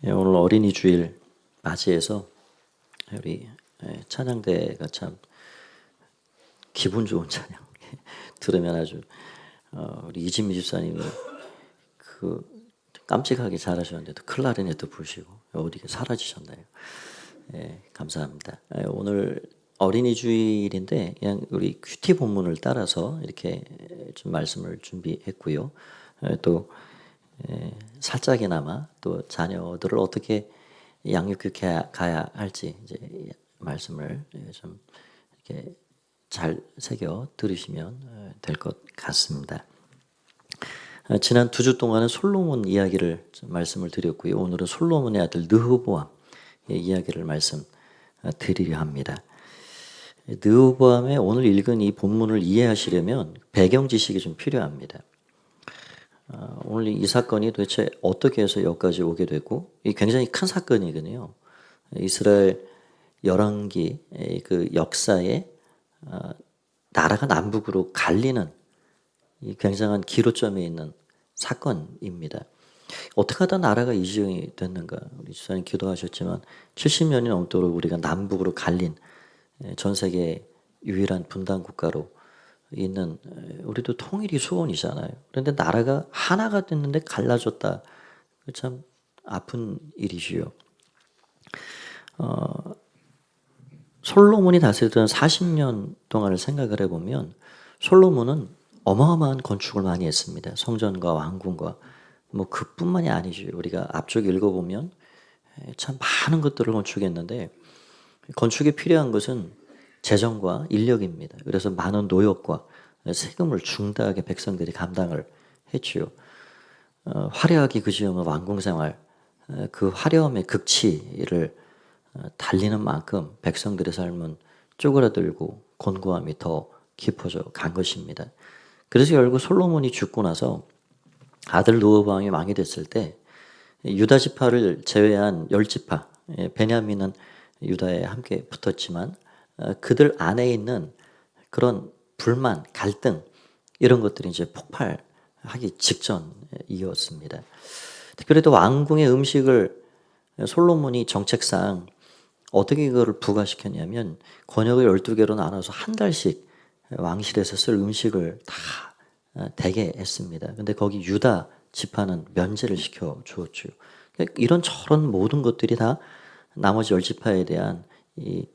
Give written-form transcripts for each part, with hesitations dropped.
오늘 어린이 주일 맞이해서 우리 찬양대가 참 기분 좋은 찬양 들으면 아주 우리 이진미 집사님이 그 깜찍하게 잘하셨는데도 클라리넷도 부시고 어디가 사라지셨나요? 감사합니다. 오늘 어린이 주일인데 그냥 우리 큐티 본문을 따라서 이렇게 좀 말씀을 준비했고요. 또 살짝이나마 또 자녀들을 어떻게 양육해 가야 할지 이제 말씀을 좀 이렇게 잘 새겨 들으시면 될 것 같습니다. 지난 2주 동안은 솔로몬 이야기를 좀 말씀을 드렸고요. 오늘은 솔로몬의 아들 르호보암의 이야기를 말씀 드리려 합니다. 르호보암의 오늘 읽은 이 본문을 이해하시려면 배경 지식이 좀 필요합니다. 오늘 이 사건이 도대체 어떻게 해서 여기까지 오게 되고 이 굉장히 큰 사건이거든요. 이스라엘 열왕기 그 역사에 나라가 남북으로 갈리는 이 굉장한 기로점에 있는 사건입니다. 어떻게 하다 나라가 이 지경이 됐는가? 우리 주사님 기도하셨지만 70년이 넘도록 우리가 남북으로 갈린 전 세계 유일한 분단 국가로 있는 우리도 통일이 소원이잖아요. 그런데 나라가 하나가 됐는데 갈라졌다. 참 아픈 일이지요. 솔로몬이 다스리던 40년 동안을 생각을 해보면 솔로몬은 어마어마한 건축을 많이 했습니다. 성전과 왕궁과 뭐 그뿐만이 아니죠. 우리가 앞쪽에 읽어보면 참 많은 것들을 건축했는데 건축에 필요한 것은 재정과 인력입니다. 그래서 많은 노역과 세금을 중대하게 백성들이 감당을 했지요. 화려하게 그지으면 왕궁생활, 그 화려함의 극치를 달리는 만큼 백성들의 삶은 쪼그라들고 곤고함이 더 깊어져 간 것입니다. 그래서 결국 솔로몬이 죽고 나서 아들 르호보암이 왕이 됐을 때 유다 지파를 제외한 10지파, 베냐민은 유다에 함께 붙었지만 그들 안에 있는 그런 불만, 갈등 이런 것들이 이제 폭발하기 직전이었습니다. 특별히 또 왕궁의 음식을 솔로몬이 정책상 어떻게 그걸 부과시켰냐면 권역을 12개로 나눠서 한 달씩 왕실에서 쓸 음식을 다 대게 했습니다. 근데 거기 유다 지파는 면제를 시켜 주었죠. 이런 저런 모든 것들이 다 나머지 10지파에 대한 이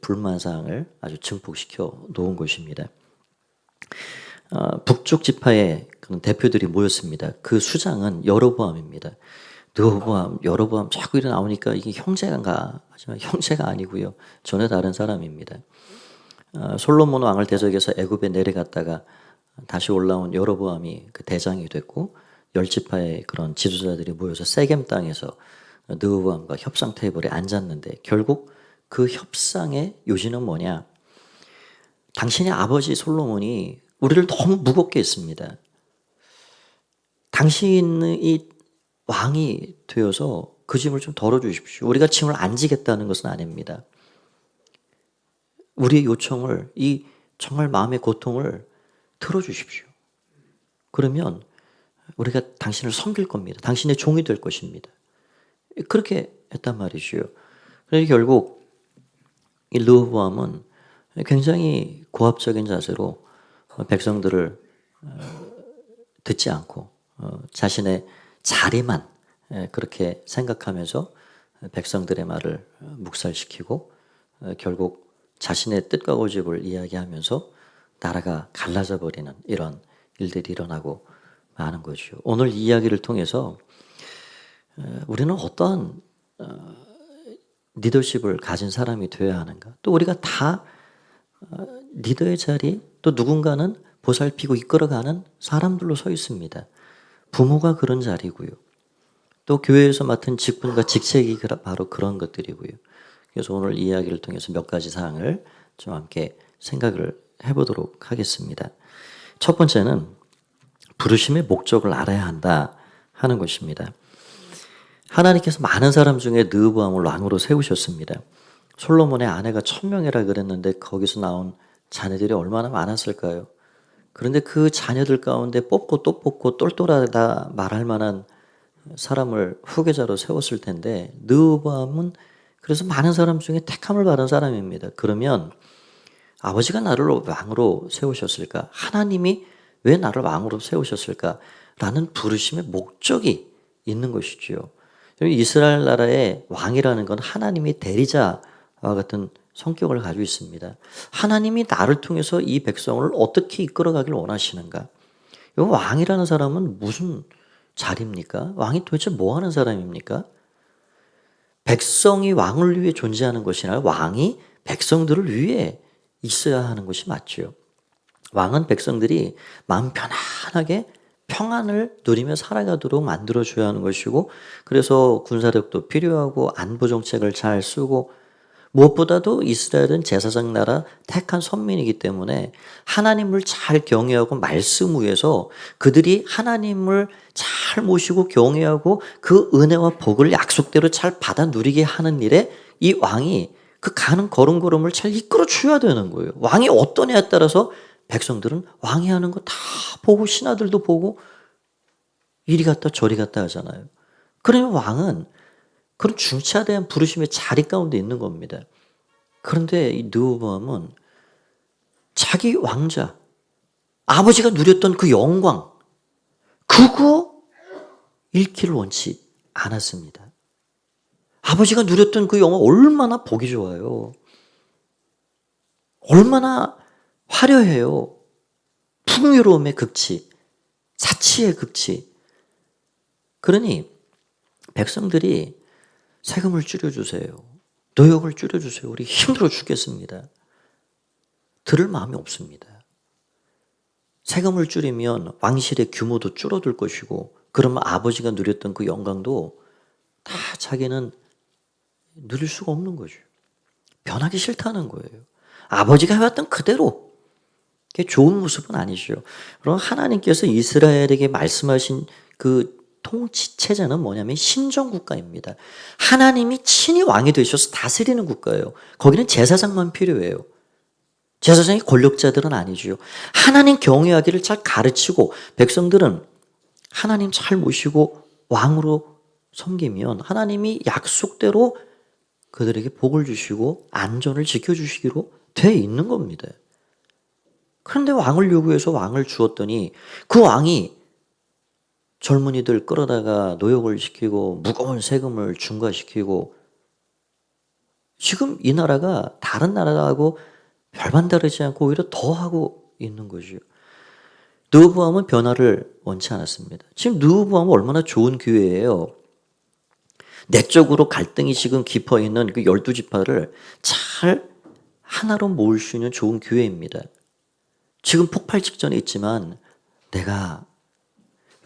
불만사항을 아주 증폭시켜 놓은 것입니다. 북쪽 지파의 그런 대표들이 모였습니다. 그 수장은 여로보암입니다. 르호보암, 여로보암 자꾸 이래 나오니까 이게 형제인가 하지만 형제가 아니고요. 전혀 다른 사람입니다. 솔로몬 왕을 대적해서 애굽에 내려갔다가 다시 올라온 여로보암이 그 대장이 됐고 10지파의 그런 지도자들이 모여서 세겜 땅에서 르호보암과 협상 테이블에 앉았는데 결국 그 협상의 요지는 뭐냐? 당신의 아버지 솔로몬이 우리를 너무 무겁게 했습니다. 당신이 왕이 되어서 그 짐을 좀 덜어주십시오. 우리가 짐을 안 지겠다는 것은 아닙니다. 우리의 요청을, 이 정말 마음의 고통을 들어주십시오. 그러면 우리가 당신을 섬길 겁니다. 당신의 종이 될 것입니다. 그렇게 했단 말이죠. 그래서 결국 이 르호보암은 굉장히 고압적인 자세로 백성들을 듣지 않고 자신의 자리만 그렇게 생각하면서 백성들의 말을 묵살시키고 결국 자신의 뜻과 고집을 이야기하면서 나라가 갈라져 버리는 이런 일들이 일어나고 마는 거죠. 오늘 이 이야기를 통해서 우리는 어떠한 리더십을 가진 사람이 되어야 하는가? 또 우리가 다 리더의 자리, 또 누군가는 보살피고 이끌어가는 사람들로 서 있습니다. 부모가 그런 자리고요. 또 교회에서 맡은 직분과 직책이 바로 그런 것들이고요. 그래서 오늘 이 이야기를 통해서 몇 가지 사항을 좀 함께 생각을 해보도록 하겠습니다. 첫 번째는 부르심의 목적을 알아야 한다 하는 것입니다. 하나님께서 많은 사람 중에 르호보암을 왕으로 세우셨습니다. 솔로몬의 아내가 1000명이라 그랬는데 거기서 나온 자녀들이 얼마나 많았을까요? 그런데 그 자녀들 가운데 뽑고 또 뽑고 똘똘하다 말할 만한 사람을 후계자로 세웠을 텐데 르호보암은 그래서 많은 사람 중에 택함을 받은 사람입니다. 그러면 아버지가 나를 왕으로 세우셨을까? 하나님이 왜 나를 왕으로 세우셨을까? 라는 부르심의 목적이 있는 것이지요. 이스라엘 나라의 왕이라는 건 하나님이 대리자와 같은 성격을 가지고 있습니다. 하나님이 나를 통해서 이 백성을 어떻게 이끌어가길 원하시는가? 이 왕이라는 사람은 무슨 자리입니까? 왕이 도대체 뭐 하는 사람입니까? 백성이 왕을 위해 존재하는 것이 아니라 왕이 백성들을 위해 있어야 하는 것이 맞죠. 왕은 백성들이 마음 편안하게 평안을 누리며 살아가도록 만들어줘야 하는 것이고, 그래서 군사력도 필요하고 안보 정책을 잘 쓰고, 무엇보다도 이스라엘은 제사장 나라 택한 선민이기 때문에 하나님을 잘 경외하고 말씀 위에서 그들이 하나님을 잘 모시고 경외하고 그 은혜와 복을 약속대로 잘 받아 누리게 하는 일에 이 왕이 그 가는 걸음걸음을 잘 이끌어 줘야 되는 거예요. 왕이 어떤 애에 따라서 백성들은 왕이 하는 거 다 보고 신하들도 보고 이리 갔다 저리 갔다 하잖아요. 그러면 왕은 그런 중차대한 부르심의 자리 가운데 있는 겁니다. 그런데 이 르호보암은 자기 왕자, 아버지가 누렸던 그 영광, 그거 잃기를 원치 않았습니다. 아버지가 누렸던 그 영광 얼마나 보기 좋아요. 얼마나 화려해요. 풍요로움의 극치, 사치의 극치. 그러니 백성들이 세금을 줄여주세요. 노역을 줄여주세요. 우리 힘들어 죽겠습니다. 들을 마음이 없습니다. 세금을 줄이면 왕실의 규모도 줄어들 것이고, 그러면 아버지가 누렸던 그 영광도 다 자기는 누릴 수가 없는 거죠. 변하기 싫다는 거예요. 아버지가 해왔던 그대로. 그게 좋은 모습은 아니죠. 그럼 하나님께서 이스라엘에게 말씀하신 그 통치 체제는 뭐냐면 신정국가입니다. 하나님이 친히 왕이 되셔서 다스리는 국가예요. 거기는 제사장만 필요해요. 제사장이 권력자들은 아니죠. 하나님 경외하기를 잘 가르치고 백성들은 하나님 잘 모시고 왕으로 섬기면 하나님이 약속대로 그들에게 복을 주시고 안전을 지켜주시기로 돼 있는 겁니다. 그런데 왕을 요구해서 왕을 주었더니 그 왕이 젊은이들 끌어다가 노역을 시키고 무거운 세금을 중과시키고, 지금 이 나라가 다른 나라하고 별반 다르지 않고 오히려 더 하고 있는 거죠. 르호보암은 변화를 원치 않았습니다. 지금 르호보암은 얼마나 좋은 기회예요. 내적으로 갈등이 지금 깊어 있는 그 12지파를 잘 하나로 모을 수 있는 좋은 기회입니다. 지금 폭발 직전에 있지만 내가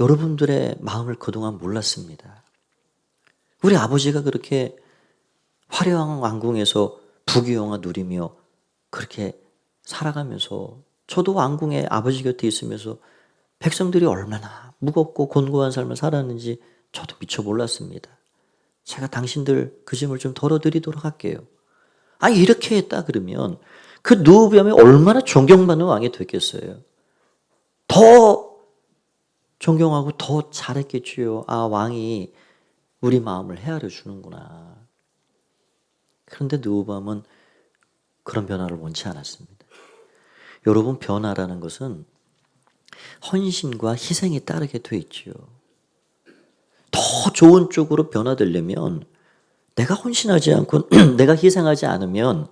여러분들의 마음을 그동안 몰랐습니다. 우리 아버지가 그렇게 화려한 왕궁에서 부귀영화 누리며 그렇게 살아가면서 저도 왕궁에 아버지 곁에 있으면서 백성들이 얼마나 무겁고 곤고한 삶을 살았는지 저도 미처 몰랐습니다. 제가 당신들 그 짐을 좀 덜어드리도록 할게요. 이렇게 했다 그러면 그 르호보암이 얼마나 존경받는 왕이 됐겠어요. 더 존경하고 더 잘했겠지요. 왕이 우리 마음을 헤아려 주는구나. 그런데 르호보암은 그런 변화를 원치 않았습니다. 여러분, 변화라는 것은 헌신과 희생이 따르게 돼 있지요. 더 좋은 쪽으로 변화되려면 내가 헌신하지 않고 내가 희생하지 않으면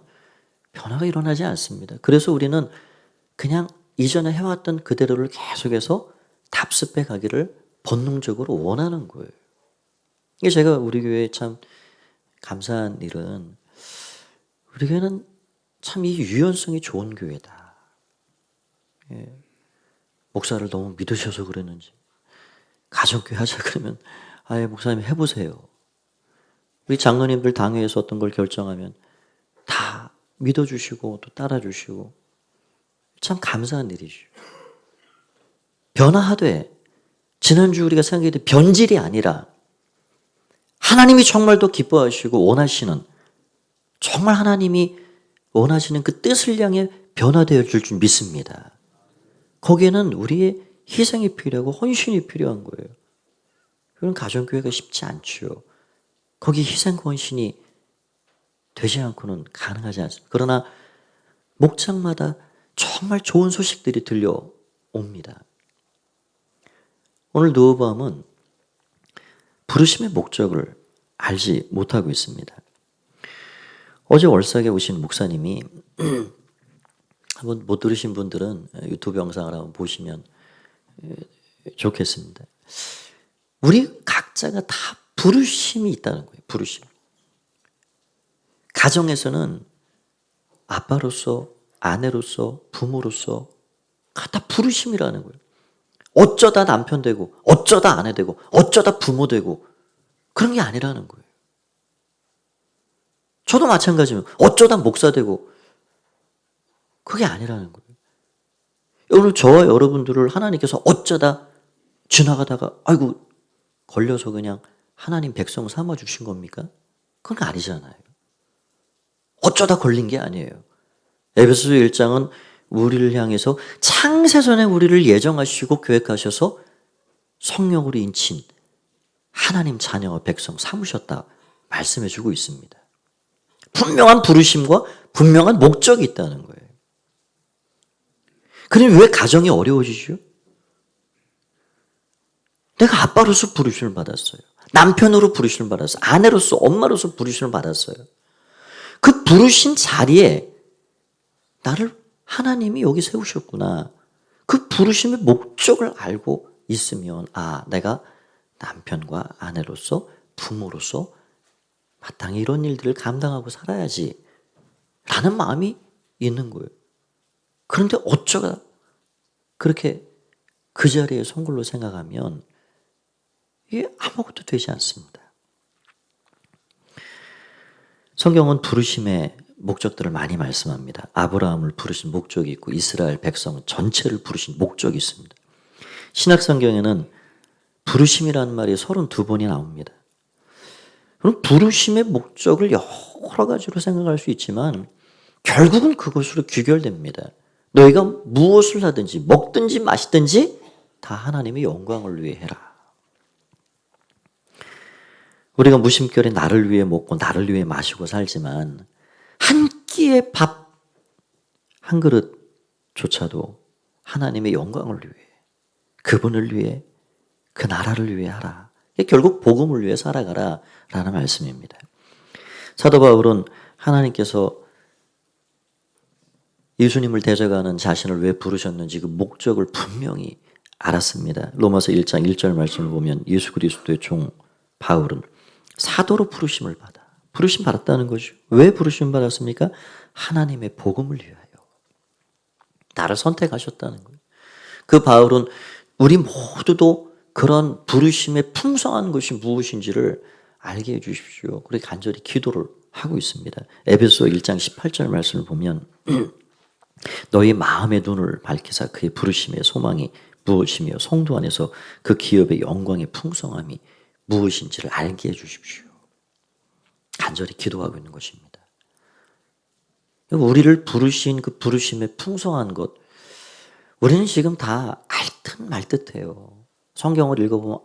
변화가 일어나지 않습니다. 그래서 우리는 그냥 이전에 해왔던 그대로를 계속해서 답습해 가기를 본능적으로 원하는 거예요. 이게 제가 우리 교회에 참 감사한 일은 우리 교회는 참 이 유연성이 좋은 교회다. 목사를 너무 믿으셔서 그랬는지 가족교회 하자 그러면 목사님 해보세요. 우리 장로님들 당회에서 어떤 걸 결정하면 다 믿어주시고 또 따라주시고 참 감사한 일이죠. 변화하되 지난주 우리가 생각했던 변질이 아니라 하나님이 정말 더 기뻐하시고 원하시는, 정말 하나님이 원하시는 그 뜻을 향해 변화되어 줄 믿습니다. 거기에는 우리의 희생이 필요하고 헌신이 필요한 거예요. 그런 가정교회가 쉽지 않죠. 거기 희생 헌신이 되지 않고는 가능하지 않습니다. 그러나 목장마다 정말 좋은 소식들이 들려옵니다. 오늘 느호보암은 부르심의 목적을 알지 못하고 있습니다. 어제 월삭에 오신 목사님이 한번 못 들으신 분들은 유튜브 영상을 한번 보시면 좋겠습니다. 우리 각자가 다 부르심이 있다는 거예요. 부르심. 가정에서는 아빠로서, 아내로서, 부모로서 다 부르심이라는 거예요. 어쩌다 남편 되고, 어쩌다 아내 되고, 어쩌다 부모 되고 그런 게 아니라는 거예요. 저도 마찬가지면 어쩌다 목사 되고 그게 아니라는 거예요. 오늘 저와 여러분들을 하나님께서 어쩌다 지나가다가 아이고 걸려서 그냥 하나님 백성 삼아 주신 겁니까? 그건 아니잖아요. 어쩌다 걸린 게 아니에요. 에베소서 1장은 우리를 향해서 창세전에 우리를 예정하시고 계획하셔서 성령으로 인친 하나님 자녀와 백성 삼으셨다 말씀해 주고 있습니다. 분명한 부르심과 분명한 목적이 있다는 거예요. 그럼 왜 가정이 어려워지죠? 내가 아빠로서 부르심을 받았어요. 남편으로 부르심을 받았어요. 아내로서, 엄마로서 부르심을 받았어요. 그 부르신 자리에 나를 하나님이 여기 세우셨구나. 그 부르심의 목적을 알고 있으면 내가 남편과 아내로서 부모로서 마땅히 이런 일들을 감당하고 살아야지 라는 마음이 있는 거예요. 그런데 어쩌다 그렇게 그 자리에 선 걸로 생각하면 이게 아무것도 되지 않습니다. 성경은 부르심의 목적들을 많이 말씀합니다. 아브라함을 부르신 목적이 있고 이스라엘 백성 전체를 부르신 목적이 있습니다. 신약 성경에는 부르심이라는 말이 32번이 나옵니다. 그럼 부르심의 목적을 여러 가지로 생각할 수 있지만 결국은 그것으로 귀결됩니다. 너희가 무엇을 하든지 먹든지 마시든지 다 하나님의 영광을 위해 해라. 우리가 무심결에 나를 위해 먹고 나를 위해 마시고 살지만 한 끼의 밥 한 그릇조차도 하나님의 영광을 위해, 그분을 위해, 그 나라를 위해 하라. 결국 복음을 위해 살아가라 라는 말씀입니다. 사도 바울은 하나님께서 예수님을 대적하는 자신을 왜 부르셨는지 그 목적을 분명히 알았습니다. 로마서 1장 1절 말씀을 보면 예수 그리스도의 종 바울은 사도로 부르심을 받아. 부르심 받았다는 거죠. 왜 부르심 받았습니까? 하나님의 복음을 위하여. 나를 선택하셨다는 거예요. 그 바울은 우리 모두도 그런 부르심의 풍성한 것이 무엇인지를 알게 해 주십시오. 그렇게 간절히 기도를 하고 있습니다. 에베소 1장 18절 말씀을 보면 너희 마음의 눈을 밝히사 그의 부르심의 소망이 무엇이며 성도 안에서 그 기업의 영광의 풍성함이 무엇인지를 알게 해 주십시오. 간절히 기도하고 있는 것입니다. 우리를 부르신 그 부르심의 풍성한 것, 우리는 지금 다 알듯 말듯해요. 성경을 읽어보면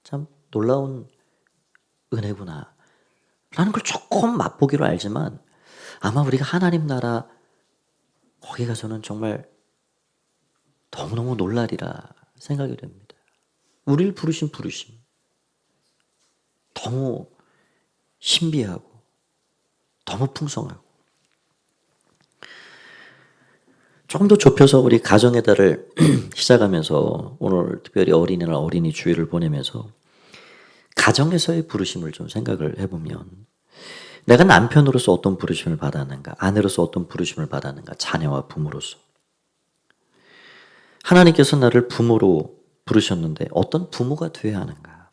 참 놀라운 은혜구나 라는 걸 조금 맛보기로 알지만 아마 우리가 하나님 나라 거기 가서는 정말 너무너무 놀라리라 생각이 됩니다. 우리를 부르신 부르심 너무 신비하고 너무 풍성하고 조금 더 좁혀서 우리 가정의 달을 시작하면서 오늘 특별히 어린이날 어린이 주일을 보내면서 가정에서의 부르심을 좀 생각을 해보면 내가 남편으로서 어떤 부르심을 받았는가, 아내로서 어떤 부르심을 받았는가, 자녀와 부모로서 하나님께서 나를 부모로 부르셨는데 어떤 부모가 되어야 하는가,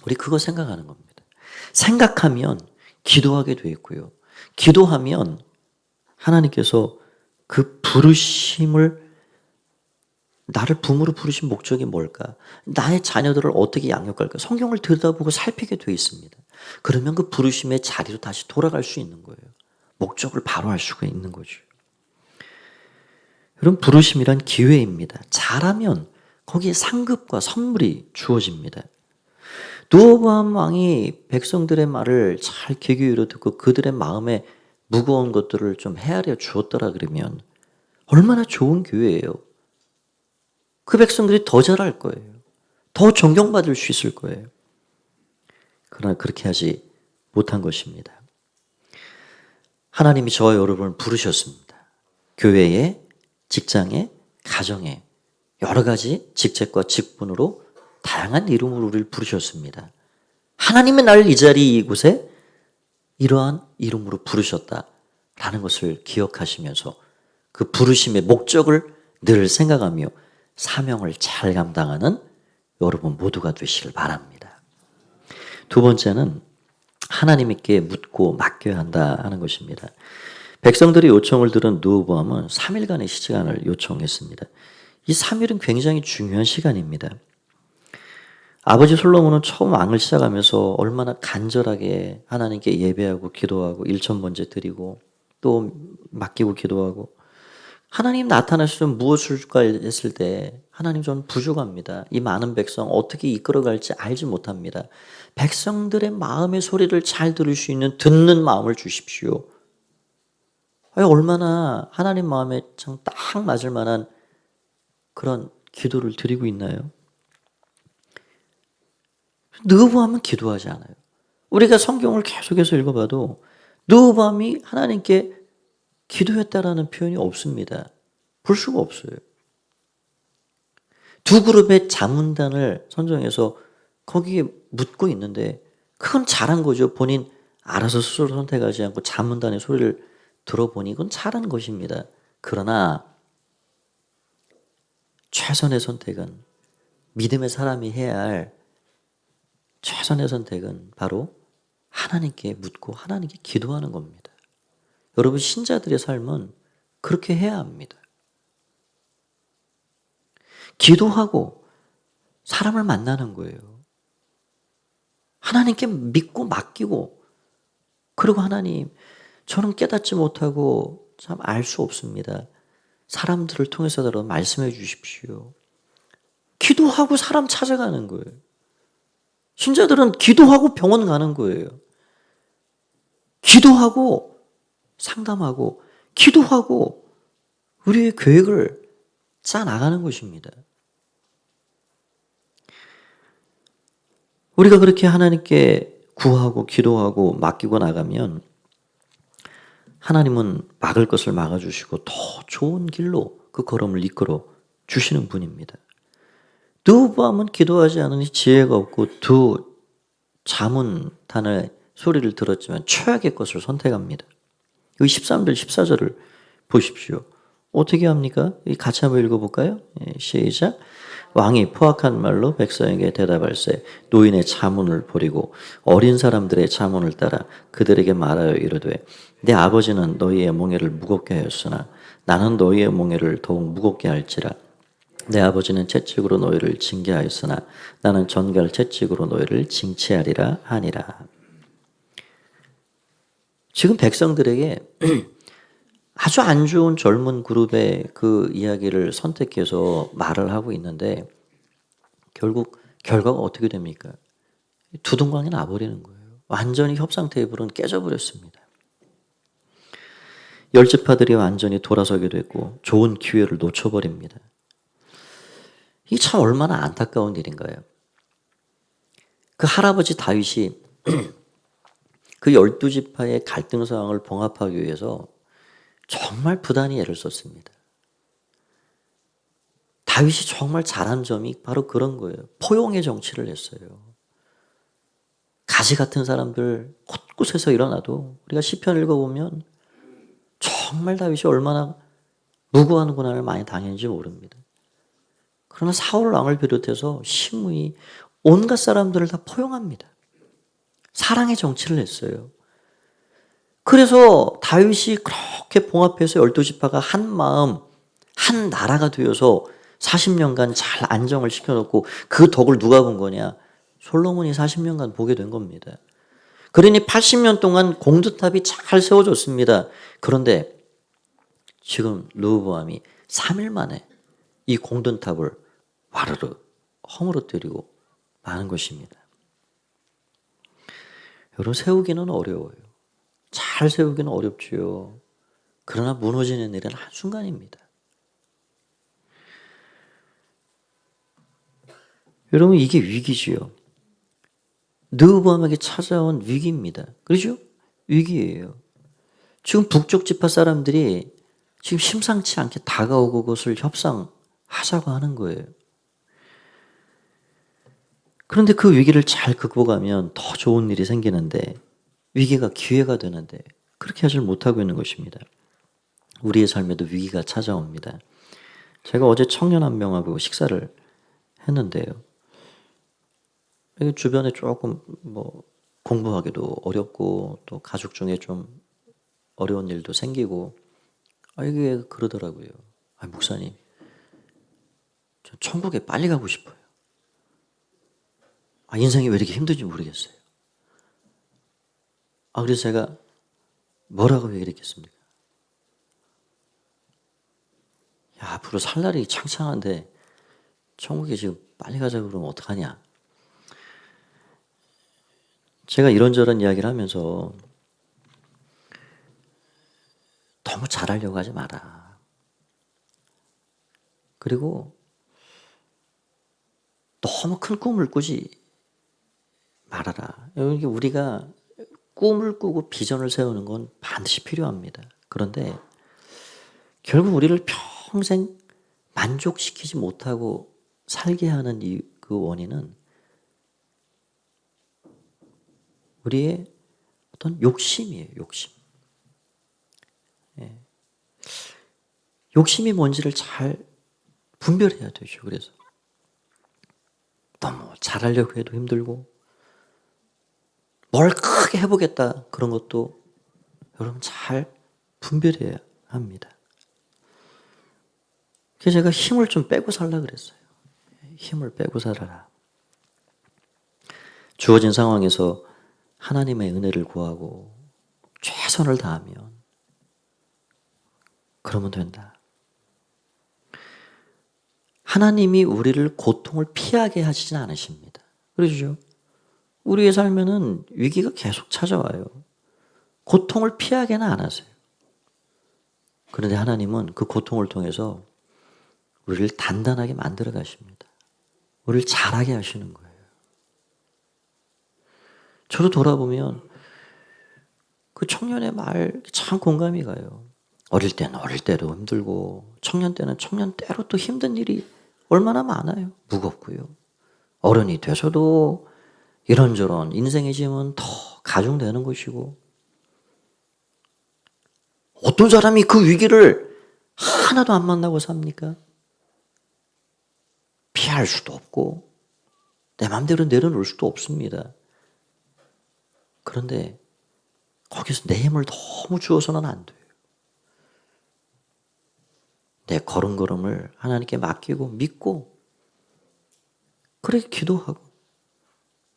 우리 그거 생각하는 겁니다. 생각하면 기도하게 돼 있고요. 기도하면 하나님께서 그 부르심을 나를 부모로 부르신 목적이 뭘까? 나의 자녀들을 어떻게 양육할까? 성경을 들여다보고 살피게 돼 있습니다. 그러면 그 부르심의 자리로 다시 돌아갈 수 있는 거예요. 목적을 바로 알 수가 있는 거죠. 여러분, 부르심이란 기회입니다. 잘하면 거기에 상급과 선물이 주어집니다. 르호보암 왕이 백성들의 말을 잘 귀 기울여 듣고 그들의 마음에 무거운 것들을 좀 헤아려 주었더라 그러면 얼마나 좋은 교회예요. 그 백성들이 더 잘할 거예요. 더 존경받을 수 있을 거예요. 그러나 그렇게 하지 못한 것입니다. 하나님이 저와 여러분을 부르셨습니다. 교회에, 직장에, 가정에 여러 가지 직책과 직분으로 다양한 이름으로 우리를 부르셨습니다. 하나님의 나를 이 자리 이곳에 이러한 이름으로 부르셨다라는 것을 기억하시면서 그 부르심의 목적을 늘 생각하며 사명을 잘 감당하는 여러분 모두가 되시길 바랍니다. 두 번째는 하나님께 묻고 맡겨야 한다 하는 것입니다. 백성들의 요청을 들은 르호보암은 3일간의 시간을 요청했습니다. 이 3일은 굉장히 중요한 시간입니다. 아버지 솔로몬은 처음 왕을 시작하면서 얼마나 간절하게 하나님께 예배하고 기도하고 일천번제 드리고 또 맡기고 기도하고 하나님 나타나셔서 무엇을 줄까 했을 때 하나님 저는 부족합니다. 이 많은 백성 어떻게 이끌어갈지 알지 못합니다. 백성들의 마음의 소리를 잘 들을 수 있는 듣는 마음을 주십시오. 얼마나 하나님 마음에 참 딱 맞을 만한 그런 기도를 드리고 있나요? 르호보암은 기도하지 않아요. 우리가 성경을 계속해서 읽어봐도 르호보암이 하나님께 기도했다라는 표현이 없습니다. 볼 수가 없어요. 두 그룹의 자문단을 선정해서 거기에 묻고 있는데 그건 잘한 거죠. 본인 알아서 스스로 선택하지 않고 자문단의 소리를 들어보니 그건 잘한 것입니다. 그러나 최선의 선택은 믿음의 사람이 해야 할 최선의 선택은 바로 하나님께 묻고 하나님께 기도하는 겁니다. 여러분 신자들의 삶은 그렇게 해야 합니다. 기도하고 사람을 만나는 거예요. 하나님께 믿고 맡기고 그리고 하나님 저는 깨닫지 못하고 참 알 수 없습니다. 사람들을 통해서라도 말씀해 주십시오. 기도하고 사람 찾아가는 거예요. 신자들은 기도하고 병원 가는 거예요. 기도하고 상담하고 기도하고 우리의 계획을 짜 나가는 것입니다. 우리가 그렇게 하나님께 구하고 기도하고 맡기고 나가면 하나님은 막을 것을 막아주시고 더 좋은 길로 그 걸음을 이끌어 주시는 분입니다. 르호보암은 기도하지 않으니 지혜가 없고 두 자문단의 소리를 들었지만 최악의 것을 선택합니다. 여기 13절 14절을 보십시오. 어떻게 합니까? 같이 한번 읽어볼까요? 시작. 왕이 포악한 말로 백성에게 대답할세 노인의 자문을 버리고 어린 사람들의 자문을 따라 그들에게 말하여 이르되 내 아버지는 너희의 몽해를 무겁게 하였으나 나는 너희의 몽해를 더욱 무겁게 할지라 내 아버지는 채찍으로 너희를 징계하였으나 나는 전갈 채찍으로 너희를 징치하리라 하니라. 지금 백성들에게 아주 안 좋은 젊은 그룹의 그 이야기를 선택해서 말을 하고 있는데 결국 결과가 어떻게 됩니까? 두둥강이 나버리는 거예요. 완전히 협상 테이블은 깨져버렸습니다. 열지파들이 완전히 돌아서게 됐고 좋은 기회를 놓쳐버립니다. 이게 참 얼마나 안타까운 일인가요? 그 할아버지 다윗이 그 12지파의 갈등 상황을 봉합하기 위해서 정말 부단히 애를 썼습니다. 다윗이 정말 잘한 점이 바로 그런 거예요. 포용의 정치를 했어요. 가시 같은 사람들 곳곳에서 일어나도 우리가 시편 읽어보면 정말 다윗이 얼마나 무고한 고난을 많이 당했는지 모릅니다. 그러나 사울 왕을 비롯해서 심의 온갖 사람들을 다 포용합니다. 사랑의 정치를 했어요. 그래서 다윗이 그렇게 봉합해서 12지파가 한 마음, 한 나라가 되어서 40년간 잘 안정을 시켜놓고 그 덕을 누가 본 거냐? 솔로몬이 40년간 보게 된 겁니다. 그러니 80년 동안 공두탑이 잘 세워졌습니다. 그런데 지금 르호보암이 3일 만에 이 공든탑을 와르르 허물어뜨리고 마는 것입니다. 여러분, 세우기는 어려워요. 잘 세우기는 어렵지요. 그러나 무너지는 일은 한순간입니다. 여러분, 이게 위기지요. 르호보암에게 찾아온 위기입니다. 그렇죠? 위기예요. 지금 북쪽 지파 사람들이 지금 심상치 않게 다가오고 그것을 협상하자고 하는 거예요. 그런데 그 위기를 잘 극복하면 더 좋은 일이 생기는데, 위기가 기회가 되는데 그렇게 하질 못하고 있는 것입니다. 우리의 삶에도 위기가 찾아옵니다. 제가 어제 청년 한 명하고 식사를 했는데요. 주변에 조금 공부하기도 어렵고 또 가족 중에 좀 어려운 일도 생기고 이게 그러더라고요. 목사님, 전 천국에 빨리 가고 싶어요. 인생이 왜 이렇게 힘든지 모르겠어요. 그래서 제가 뭐라고 얘기했겠습니까? 앞으로 살 날이 창창한데 천국에 지금 빨리 가자고 그러면 어떡하냐. 제가 이런저런 이야기를 하면서 너무 잘하려고 하지 마라. 그리고 너무 큰 꿈을 꾸지 말아라. 여기 우리가 꿈을 꾸고 비전을 세우는 건 반드시 필요합니다. 그런데 결국 우리를 평생 만족시키지 못하고 살게 하는 그 원인은 우리의 어떤 욕심이에요. 욕심. 욕심이 뭔지를 잘 분별해야 되죠. 그래서 너무 잘하려고 해도 힘들고 뭘 크게 해보겠다 그런 것도 여러분 잘 분별해야 합니다. 그래서 제가 힘을 좀 빼고 살라 그랬어요. 힘을 빼고 살아라. 주어진 상황에서 하나님의 은혜를 구하고 최선을 다하면 그러면 된다. 하나님이 우리를 고통을 피하게 하시진 않으십니다. 그러죠? 우리의 삶에는 위기가 계속 찾아와요. 고통을 피하게는 안 하세요. 그런데 하나님은 그 고통을 통해서 우리를 단단하게 만들어 가십니다. 우리를 잘하게 하시는 거예요. 저도 돌아보면 그 청년의 말 참 공감이 가요. 어릴 때는 어릴 때도 힘들고 청년 때는 청년 때로 또 힘든 일이 얼마나 많아요. 무겁고요. 어른이 돼서도 이런저런 인생의 짐은 더 가중되는 것이고 어떤 사람이 그 위기를 하나도 안 만나고 삽니까? 피할 수도 없고 내 마음대로 내려놓을 수도 없습니다. 그런데 거기서 내 힘을 너무 주어서는 안 돼요. 내 걸음걸음을 하나님께 맡기고 믿고 그렇게 기도하고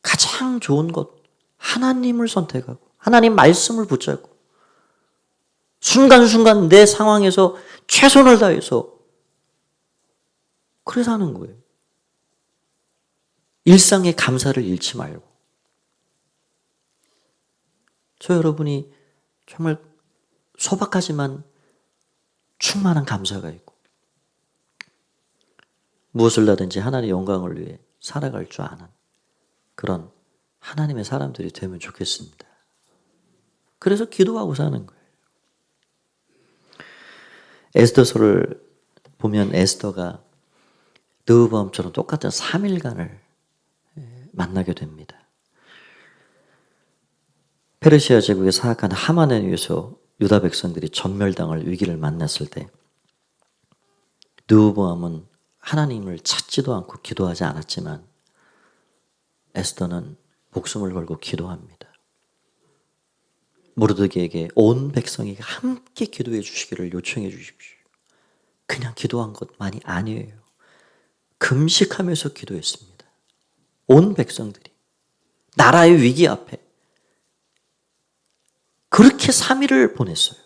가장 좋은 것 하나님을 선택하고 하나님 말씀을 붙잡고 순간순간 내 상황에서 최선을 다해서 그래서 하는 거예요. 일상의 감사를 잃지 말고. 저 여러분이 정말 소박하지만 충만한 감사가 있고 무엇을 하든지 하나님의 영광을 위해 살아갈 줄 아는 그런 하나님의 사람들이 되면 좋겠습니다. 그래서 기도하고 사는 거예요. 에스더서를 보면 에스더가 르호보암처럼 똑같은 3일간을 만나게 됩니다. 페르시아 제국의 사악한 하만에 의해서 유다 백성들이 전멸당할 위기를 만났을 때 르호보암은 하나님을 찾지도 않고 기도하지 않았지만 에스더는 목숨을 걸고 기도합니다. 모르드게에게 온 백성이 함께 기도해 주시기를 요청해 주십시오. 그냥 기도한 것만이 아니에요. 금식하면서 기도했습니다. 온 백성들이 나라의 위기 앞에 그렇게 3일을 보냈어요.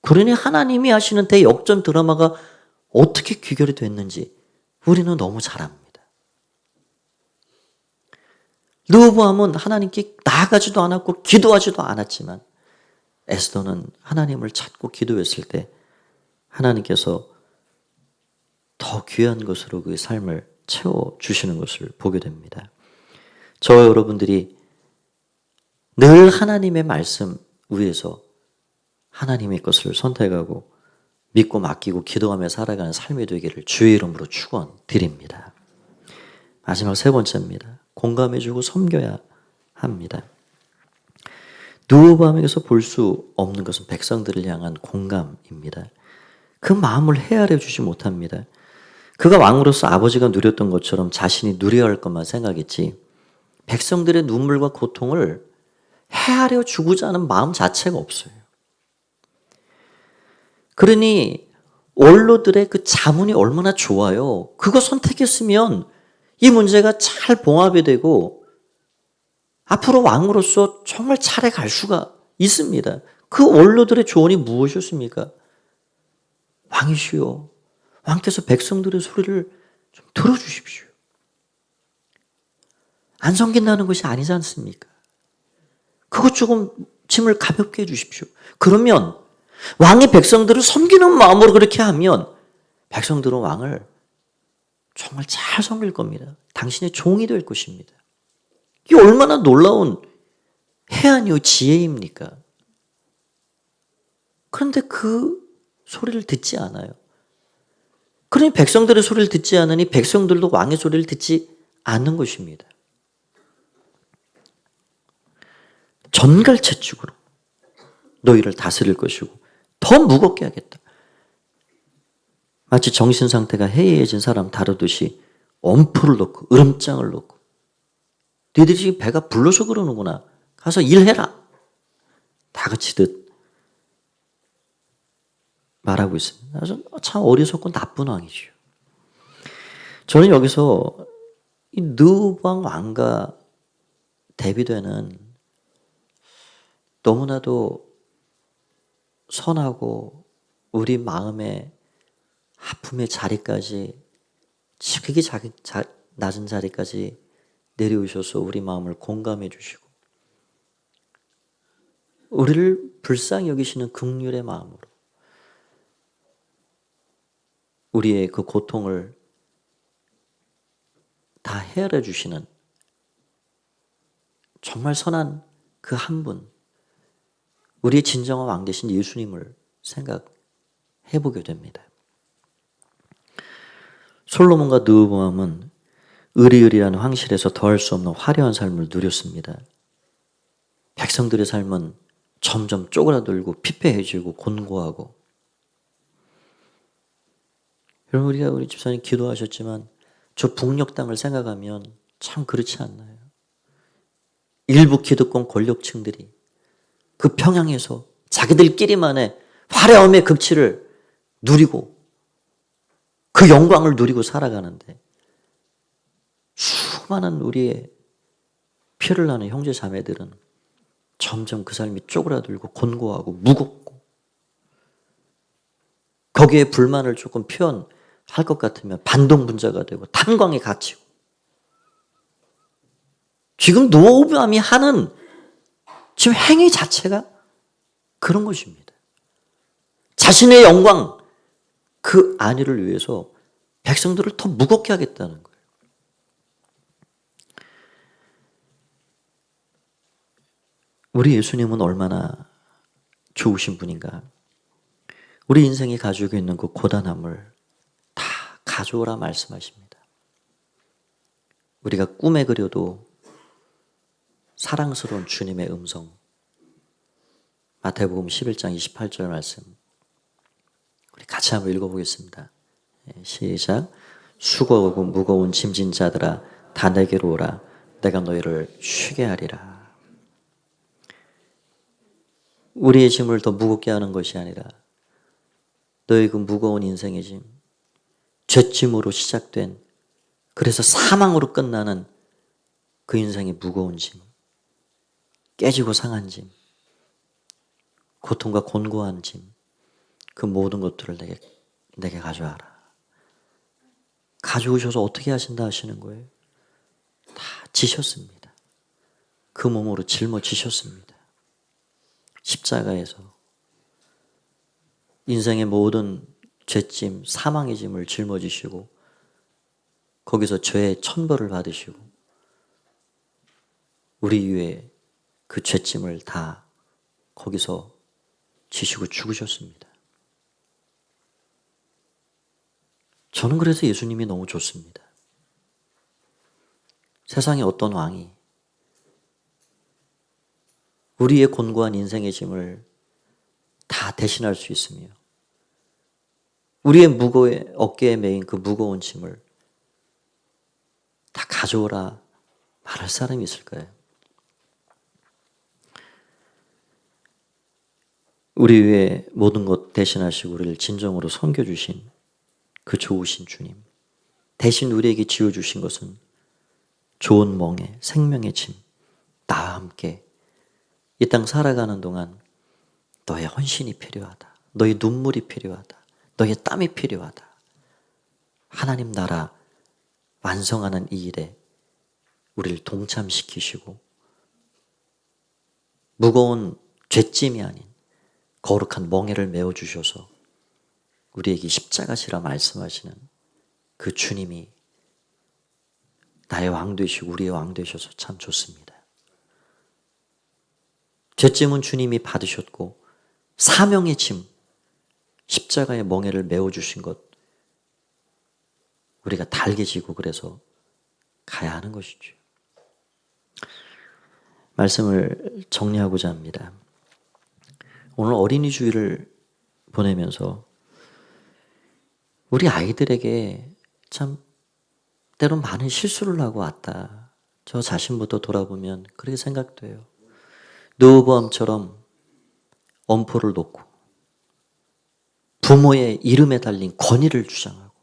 그러니 하나님이 하시는 대역전 드라마가 어떻게 귀결이 됐는지 우리는 너무 잘 압니다. 르호보암은 하나님께 나아가지도 않았고 기도하지도 않았지만 에스더는 하나님을 찾고 기도했을 때 하나님께서 더 귀한 것으로 그의 삶을 채워주시는 것을 보게 됩니다. 저와 여러분들이 늘 하나님의 말씀 위에서 하나님의 것을 선택하고 믿고 맡기고 기도하며 살아가는 삶이 되기를 주의 이름으로 축원드립니다. 마지막 세 번째입니다. 공감해주고 섬겨야 합니다. 르호보암에게서 볼 수 없는 것은 백성들을 향한 공감입니다. 그 마음을 헤아려 주지 못합니다. 그가 왕으로서 아버지가 누렸던 것처럼 자신이 누려야 할 것만 생각했지 백성들의 눈물과 고통을 헤아려 주고자 하는 마음 자체가 없어요. 그러니 원로들의 그 자문이 얼마나 좋아요. 그거 선택했으면 이 문제가 잘 봉합이 되고 앞으로 왕으로서 정말 잘해 갈 수가 있습니다. 그 원로들의 조언이 무엇이었습니까? 왕이시여, 왕께서 백성들의 소리를 좀 들어주십시오. 안 섬긴다는 것이 아니지 않습니까? 그것 조금 짐을 가볍게 해주십시오. 그러면 왕이 백성들을 섬기는 마음으로 그렇게 하면 백성들은 왕을 정말 잘 섬길 겁니다. 당신의 종이 될 것입니다. 이게 얼마나 놀라운 해안이요 지혜입니까? 그런데 그 소리를 듣지 않아요. 그러니 백성들의 소리를 듣지 않으니 백성들도 왕의 소리를 듣지 않는 것입니다. 전갈채찍으로 너희를 다스릴 것이고 더 무겁게 하겠다. 마치 정신 상태가 해이해진 사람 다루듯이 엄포를 놓고 으름장을 놓고 너희들이 지금 배가 불러서 그러는구나. 가서 일해라. 다그치듯 말하고 있습니다. 그래서 참 어리석고 나쁜 왕이죠. 저는 여기서 이 르호보암 왕과 대비되는 너무나도 선하고 우리 마음의 아픔의 자리까지 지극히 낮은 자리까지 내려오셔서 우리 마음을 공감해 주시고 우리를 불쌍히 여기시는 긍휼의 마음으로 우리의 그 고통을 다 헤아려 주시는 정말 선한 그 한 분, 우리의 진정한 왕 되신 예수님을 생각해 보게 됩니다. 솔로몬과 르호보암은 으리으리한 황실에서 더할 수 없는 화려한 삶을 누렸습니다. 백성들의 삶은 점점 쪼그라들고 피폐해지고 곤고하고 여러분 우리 집사님 기도하셨지만 저 북녘 땅을 생각하면 참 그렇지 않나요? 일부 기득권 권력층들이 그 평양에서 자기들끼리만의 화려함의 극치를 누리고 그 영광을 누리고 살아가는데 수많은 우리의 피를 나는 형제 자매들은 점점 그 삶이 쪼그라들고 곤고하고 무겁고 거기에 불만을 조금 표현할 것 같으면 반동분자가 되고 탄광에 갇히고 지금 르호보암이 하는 지금 행위 자체가 그런 것입니다. 자신의 영광 그 안위를 위해서 백성들을 더 무겁게 하겠다는 거예요. 우리 예수님은 얼마나 좋으신 분인가. 우리 인생이 가지고 있는 그 고단함을 다 가져오라 말씀하십니다. 우리가 꿈에 그려도 사랑스러운 주님의 음성. 마태복음 11장 28절 말씀. 우리 같이 한번 읽어보겠습니다. 시작. 수고하고 무거운 짐진 자들아 다 내게로 오라. 내가 너희를 쉬게 하리라. 우리의 짐을 더 무겁게 하는 것이 아니라 너희 그 무거운 인생의 짐, 죄짐으로 시작된 그래서 사망으로 끝나는 그 인생의 무거운 짐, 깨지고 상한 짐, 고통과 곤고한 짐, 그 모든 것들을 내게 가져와라. 가져오셔서 어떻게 하신다 하시는 거예요? 다 지셨습니다. 그 몸으로 짊어지셨습니다. 십자가에서 인생의 모든 죄짐, 사망의 짐을 짊어지시고 거기서 죄의 천벌을 받으시고 우리 위에 그 죄짐을 다 거기서 지시고 죽으셨습니다. 저는 그래서 예수님이 너무 좋습니다. 세상에 어떤 왕이 우리의 곤고한 인생의 짐을 다 대신할 수 있으며 우리의 어깨에 메인 그 무거운 짐을 다 가져오라 말할 사람이 있을까요? 우리 위에 모든 것 대신하시고 우리를 진정으로 섬겨주신 그 좋으신 주님, 대신 우리에게 지어주신 것은 좋은 멍에 생명의 짐, 나와 함께 이 땅 살아가는 동안 너의 헌신이 필요하다. 너의 눈물이 필요하다. 너의 땀이 필요하다. 하나님 나라 완성하는 이 일에 우리를 동참시키시고 무거운 죄짐이 아닌 거룩한 멍에를 메워주셔서 우리에게 십자가시라 말씀하시는 그 주님이 나의 왕 되시고 우리의 왕 되셔서 참 좋습니다. 죄짐은 주님이 받으셨고 사명의 짐, 십자가의 멍에를 메워주신 것 우리가 달게 지고 그래서 가야 하는 것이죠. 말씀을 정리하고자 합니다. 오늘 어린이 주일을 보내면서 우리 아이들에게 참 때론 많은 실수를 하고 왔다. 저 자신부터 돌아보면 그렇게 생각돼요. 느호보암처럼 엄포를 놓고 부모의 이름에 달린 권위를 주장하고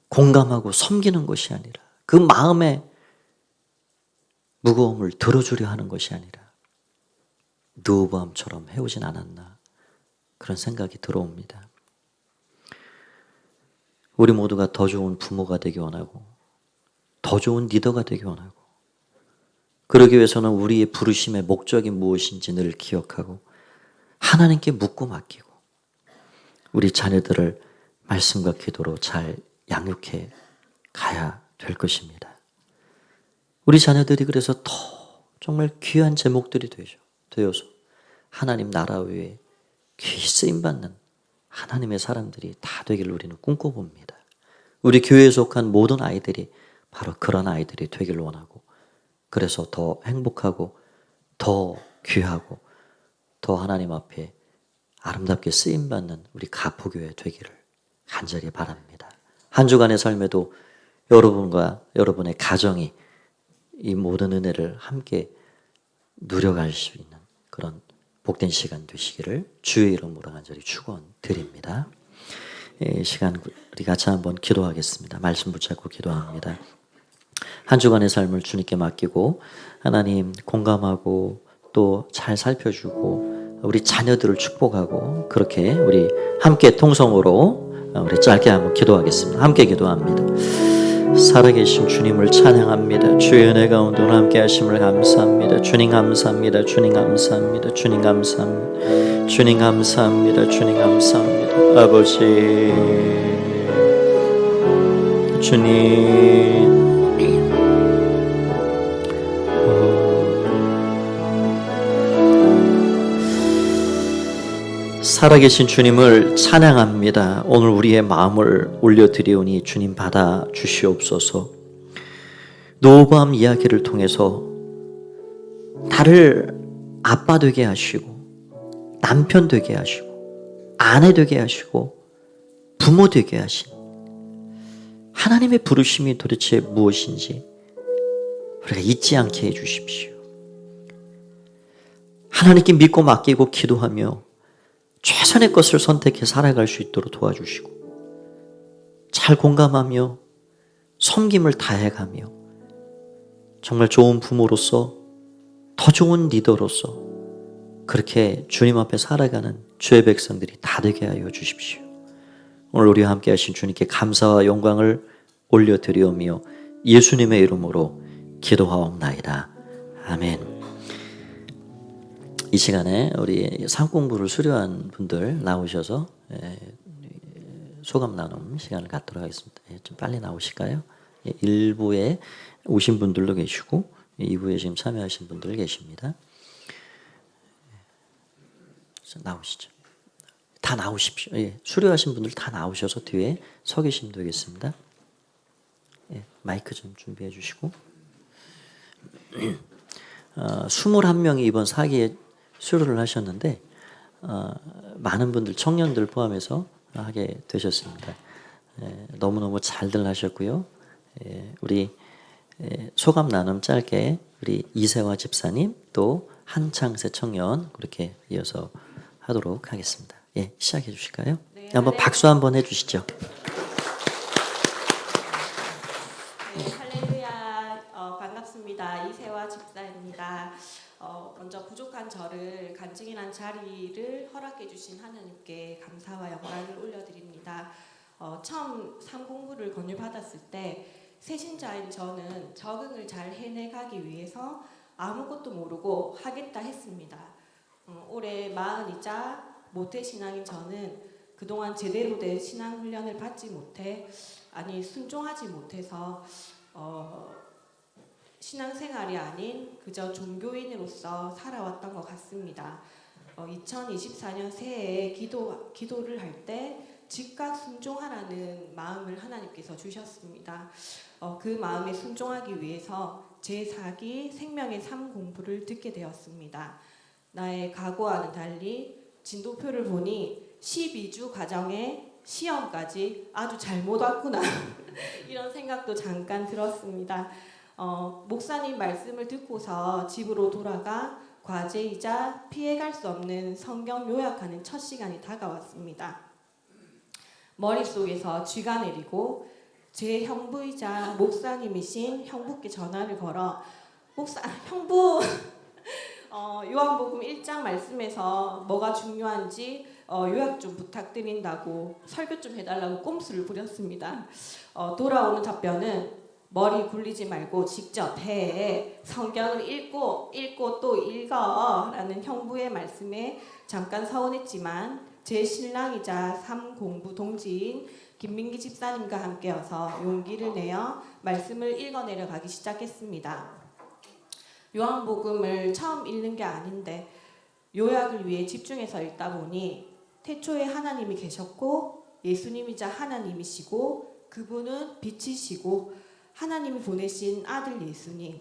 공감하고 섬기는 것이 아니라 그 마음의 무거움을 들어주려 하는 것이 아니라 느호보암처럼 해오진 않았나 그런 생각이 들어옵니다. 우리 모두가 더 좋은 부모가 되기 원하고 더 좋은 리더가 되기 원하고 그러기 위해서는 우리의 부르심의 목적이 무엇인지 늘 기억하고 하나님께 묻고 맡기고 우리 자녀들을 말씀과 기도로 잘 양육해 가야 될 것입니다. 우리 자녀들이 그래서 더 정말 귀한 제목들이 되어서 하나님 나라 위에 귀히 쓰임받는 하나님의 사람들이 다 되기를 우리는 꿈꿔봅니다. 우리 교회에 속한 모든 아이들이 바로 그런 아이들이 되기를 원하고 그래서 더 행복하고 더 귀하고 더 하나님 앞에 아름답게 쓰임받는 우리 가포교회 되기를 간절히 바랍니다. 한 주간의 삶에도 여러분과 여러분의 가정이 이 모든 은혜를 함께 누려갈 수 있는 그런 복된 시간 되시기를 주의 이름으로 간절히 축원드립니다. 이 시간 우리 같이 한번 기도하겠습니다. 말씀 붙잡고 기도합니다. 한 주간의 삶을 주님께 맡기고 하나님 공감하고 또 잘 살펴주고 우리 자녀들을 축복하고 그렇게 우리 함께 통성으로 우리 짧게 한번 기도하겠습니다. 함께 기도합니다. 살아계신 주님을 찬양합니다. 주의 은혜 가운데 함께 하심을 감사합니다. 주님 감사합니다. 주님 감사합니다. 주님 감사합니다. 주님 감사합니다. 주님 감사합니다. 아버지 주님 살아계신 주님을 찬양합니다. 오늘 우리의 마음을 올려드리오니 주님 받아 주시옵소서. 느호보암 이야기를 통해서 나를 아빠 되게 하시고 남편 되게 하시고 아내 되게 하시고 부모 되게 하신 하나님의 부르심이 도대체 무엇인지 우리가 잊지 않게 해주십시오. 하나님께 믿고 맡기고 기도하며 최선의 것을 선택해 살아갈 수 있도록 도와주시고 잘 공감하며 섬김을 다해가며 정말 좋은 부모로서 더 좋은 리더로서 그렇게 주님 앞에 살아가는 주의 백성들이 다 되게 하여 주십시오. 오늘 우리와 함께 하신 주님께 감사와 영광을 올려드리오며 예수님의 이름으로 기도하옵나이다. 아멘. 이 시간에 우리 상 공부를 수료한 분들 나오셔서 소감 나눔 시간을 갖도록 하겠습니다. 좀 빨리 나오실까요? 1부에 오신 분들도 계시고 2부에 지금 참여하신 분들 계십니다. 나오시죠. 다 나오십시오. 수료하신 분들 다 나오셔서 뒤에 서 계시면 되겠습니다. 마이크 좀 준비해 주시고 21명이 이번 사기에 수료를 하셨는데 많은 분들 청년들 포함해서 하게 되셨습니다. 너무너무 잘들 하셨고요. 우리 소감 나눔 짧게 우리 이세화 집사님 또 한창세 청년 그렇게 이어서 하도록 하겠습니다. 시작해 주실까요? 네, 한번 박수 한번 해주시죠. 네, 할렐루야. 반갑습니다. 이세화 집사입니다. 먼저 부족한 저를 간증이란 자리를 허락해 주신 하나님께 감사와 영광을 올려드립니다. 처음 삼공부를 권유받았을 때 새신자인 저는 적응을 잘 해내가기 위해서 아무것도 모르고 하겠다 했습니다. 올해 40이자 모태신앙인 저는 그동안 제대로 된 신앙훈련을 받지 못해 순종하지 못해서 신앙생활이 아닌 그저 종교인으로서 살아왔던 것 같습니다. 2024년 새해에 기도를 할 때 즉각 순종하라는 마음을 하나님께서 주셨습니다. 그 마음에 순종하기 위해서 제4기 생명의 삶 공부를 듣게 되었습니다. 나의 각오와는 달리 진도표를 보니 12주 과정에 시험까지 아주 잘못 왔구나 이런 생각도 잠깐 들었습니다. 목사님 말씀을 듣고서 집으로 돌아가 과제이자 피해갈 수 없는 성경 요약하는 첫 시간이 다가왔습니다. 머릿속에서 쥐가 내리고 제 형부이자 목사님이신 형부께 전화를 걸어 형부 요한복음 1장 말씀에서 뭐가 중요한지 요약 좀 부탁드린다고 설교 좀 해달라고 꼼수를 부렸습니다. 돌아오는 답변은 머리 굴리지 말고 직접 해. 성경을 읽고 또 읽어. 라는 형부의 말씀에 잠깐 서운했지만 제 신랑이자 삼공부 동지인 김민기 집사님과 함께여서 용기를 내어 말씀을 읽어내려 가기 시작했습니다. 요한복음을 처음 읽는 게 아닌데 요약을 위해 집중해서 읽다 보니 태초에 하나님이 계셨고 예수님이자 하나님이시고 그분은 빛이시고 하나님이 보내신 아들 예수님,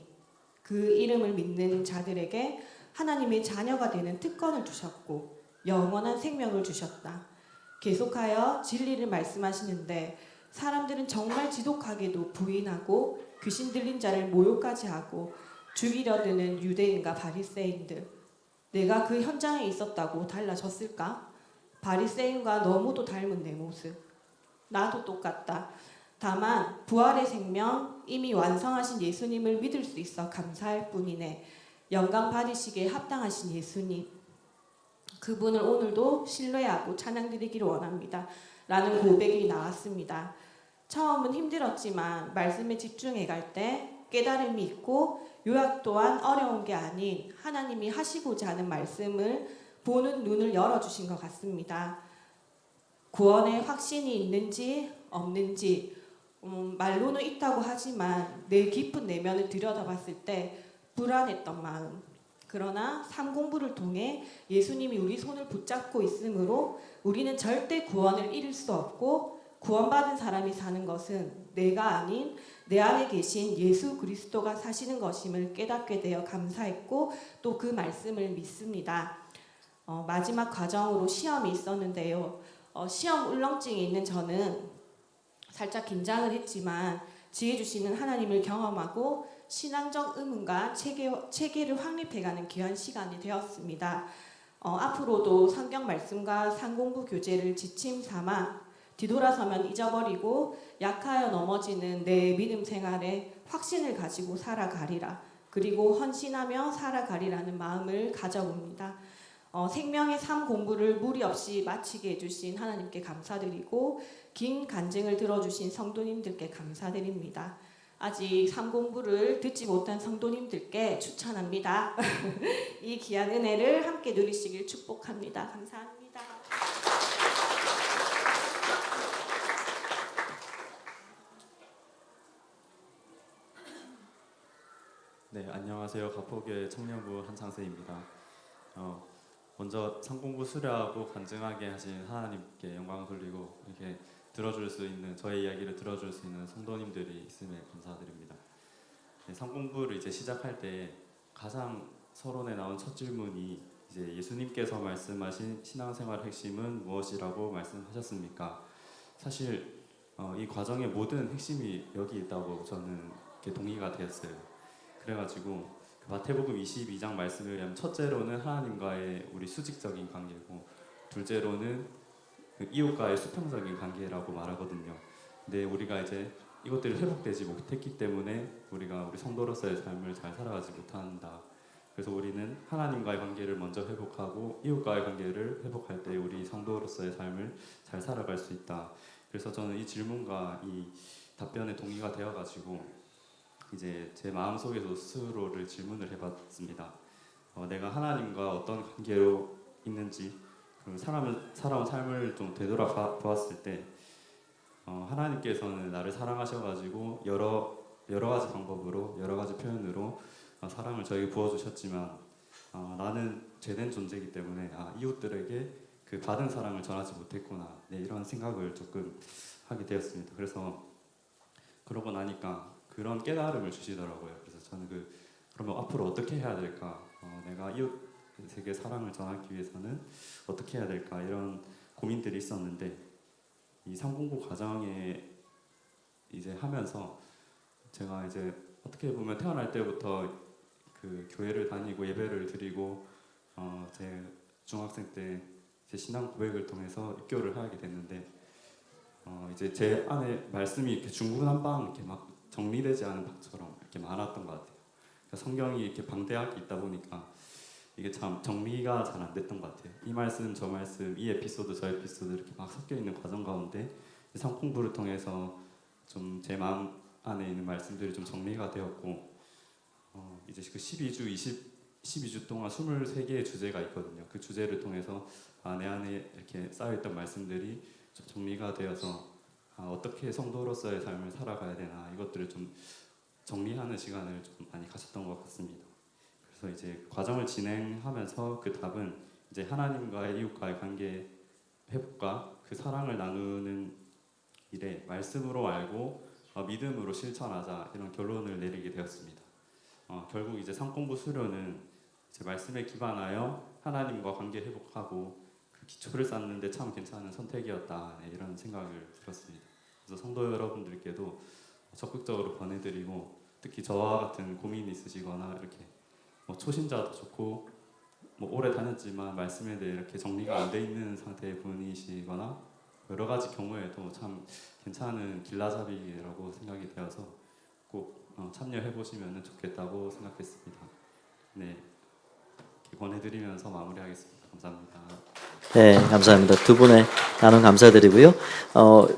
그 이름을 믿는 자들에게 하나님의 자녀가 되는 특권을 주셨고 영원한 생명을 주셨다. 계속하여 진리를 말씀하시는데 사람들은 정말 지독하게도 부인하고 귀신 들린 자를 모욕까지 하고 죽이려 드는 유대인과 바리새인들. 내가 그 현장에 있었다고 달라졌을까? 바리새인과 너무도 닮은 내 모습. 나도 똑같다. 다만 부활의 생명, 이미 완성하신 예수님을 믿을 수 있어 감사할 뿐이네. 영광 받으시기에 합당하신 예수님, 그분을 오늘도 신뢰하고 찬양드리기를 원합니다. 라는 고백이 나왔습니다. 처음은 힘들었지만 말씀에 집중해 갈 때 깨달음이 있고 요약 또한 어려운 게 아닌 하나님이 하시고자 하는 말씀을 보는 눈을 열어주신 것 같습니다. 구원에 확신이 있는지 없는지 말로는 있다고 하지만 내 깊은 내면을 들여다봤을 때 불안했던 마음. 그러나 삶 공부를 통해 예수님이 우리 손을 붙잡고 있으므로 우리는 절대 구원을 잃을 수 없고 구원받은 사람이 사는 것은 내가 아닌 내 안에 계신 예수 그리스도가 사시는 것임을 깨닫게 되어 감사했고 또 그 말씀을 믿습니다. 마지막 과정으로 시험이 있었는데요. 시험 울렁증이 있는 저는 살짝 긴장을 했지만 지혜 주시는 하나님을 경험하고 신앙적 의문과 체계를 확립해가는 귀한 시간이 되었습니다. 앞으로도 성경 말씀과 상공부 교재를 지침 삼아 뒤돌아서면 잊어버리고 약하여 넘어지는 내 믿음 생활에 확신을 가지고 살아가리라. 그리고 헌신하며 살아가리라는 마음을 가져봅니다. 생명의 삶 공부를 무리 없이 마치게 해주신 하나님께 감사드리고 긴 간증을 들어주신 성도님들께 감사드립니다. 아직 삼공부를 듣지 못한 성도님들께 추천합니다. 이 귀한 은혜를 함께 누리시길 축복합니다. 감사합니다. 네, 안녕하세요. 가포교회 청년부 한창세입니다. 먼저 상공부 수료하고 간증하게 하신 하나님께 영광을 돌리고 이렇게 들어줄 수 있는, 저의 이야기를 들어줄 수 있는 성도님들이 있음에 감사드립니다. 네, 상공부를 이제 시작할 때 가장 서론에 나온 첫 질문이 이제 예수님께서 말씀하신 신앙생활 핵심은 무엇이라고 말씀하셨습니까? 사실 이 과정의 모든 핵심이 여기 있다고 저는 이렇게 동의가 되었어요. 그래가지고 마태복음 22장 말씀에 의하면 첫째로는 하나님과의 우리 수직적인 관계고, 둘째로는 그 이웃과의 수평적인 관계라고 말하거든요. 근데 우리가 이제 이것들이 회복되지 못했기 때문에 우리가 우리 성도로서의 삶을 잘 살아가지 못한다. 그래서 우리는 하나님과의 관계를 먼저 회복하고 이웃과의 관계를 회복할 때 우리 성도로서의 삶을 잘 살아갈 수 있다. 그래서 저는 이 질문과 이 답변에 동의가 되어가지고 이제 제 마음속에서 스스로를 질문을 해봤습니다. 내가 하나님과 어떤 관계로 있는지, 그리고 살아온 삶을 좀 되돌아보았을 때 하나님께서는 나를 사랑하셔가지고 여러 가지 방법으로, 여러 가지 표현으로 사랑을 저에게 부어주셨지만 나는 죄된 존재이기 때문에 이웃들에게 그 받은 사랑을 전하지 못했구나, 네, 이런 생각을 조금 하게 되었습니다. 그래서 그러고 나니까 그런 깨달음을 주시더라고요. 그래서 저는 그러면 앞으로 어떻게 해야 될까? 내가 이웃에게 사랑을 전하기 위해서는 어떻게 해야 될까? 이런 고민들이 있었는데, 이 상공부 과정에 이제 하면서 제가 이제 어떻게 보면 태어날 때부터 그 교회를 다니고 예배를 드리고 제 중학생 때 제 신앙 고백을 통해서 입교를 하게 됐는데, 이제 제 안에 말씀이 이렇게 중구난방 이렇게 막 정리되지 않은 방처럼 이렇게 많았던 것 같아요. 그러니까 성경이 이렇게 방대하게 있다 보니까 이게 참 정리가 잘 안 됐던 것 같아요. 이 말씀 저 말씀, 이 에피소드 저 에피소드 이렇게 막 섞여 있는 과정 가운데 상공부를 통해서 좀 제 마음 안에 있는 말씀들이 좀 정리가 되었고, 이제 그 12주 동안 23개의 주제가 있거든요. 그 주제를 통해서 내 안에 이렇게 쌓여있던 말씀들이 좀 정리가 되어서 어떻게 성도로서의 삶을 살아가야 되나, 이것들을 좀 정리하는 시간을 좀 많이 가졌던 것 같습니다. 그래서 이제 과정을 진행하면서 그 답은 이제 하나님과의 이웃과의 관계 회복과 그 사랑을 나누는 일에 말씀으로 알고 믿음으로 실천하자, 이런 결론을 내리게 되었습니다. 결국 이제 상공부 수료는 이제 말씀에 기반하여 하나님과 관계 회복하고 그 기초를 쌓는데 참 괜찮은 선택이었다, 네, 이런 생각을 들었습니다. 그래서 성도 여러분들께도 적극적으로 권해드리고, 특히 저와 같은 고민이 있으시거나 이렇게 초신자도 좋고 오래 다녔지만 말씀에 대해 이렇게 정리가 안 돼 있는 상태의 분이시거나 여러 가지 경우에도 참 괜찮은 길라잡이라고 생각이 되어서 꼭 참여해 보시면 좋겠다고 생각했습니다. 네, 이렇게 권해드리면서 마무리하겠습니다. 감사합니다. 네, 감사합니다. 두 분의 나눔 감사드리고요.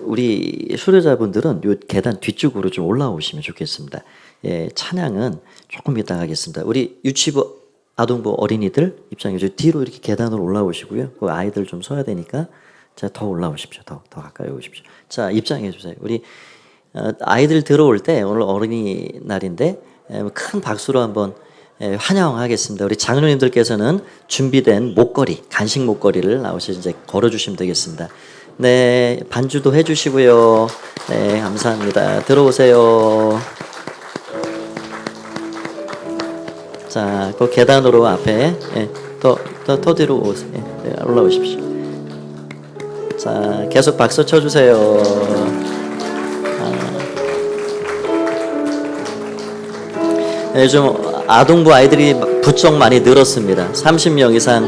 우리 수료자분들은 요 계단 뒤쪽으로 좀 올라오시면 좋겠습니다. 예, 찬양은 조금 이따 하겠습니다. 우리 유치부, 아동부 어린이들 입장에 뒤로 이렇게 계단으로 올라오시고요. 그 아이들 좀 서야 되니까 더 올라오십시오. 더 가까이 오십시오. 자, 입장해 주세요. 우리 아이들 들어올 때 오늘 어린이날인데 큰 박수로 한번 환영하겠습니다. 우리 장로님들께서는 준비된 목걸이, 간식 목걸이를 나오셔서 이제 걸어주시면 되겠습니다. 네, 반주도 해주시고요. 네, 감사합니다. 들어오세요. 자, 그 계단으로 앞에 더 뒤로 오세요. 네, 올라오십시오. 자, 계속 박수 쳐주세요. 요즘 아동부 아이들이 부쩍 많이 늘었습니다. 30명 이상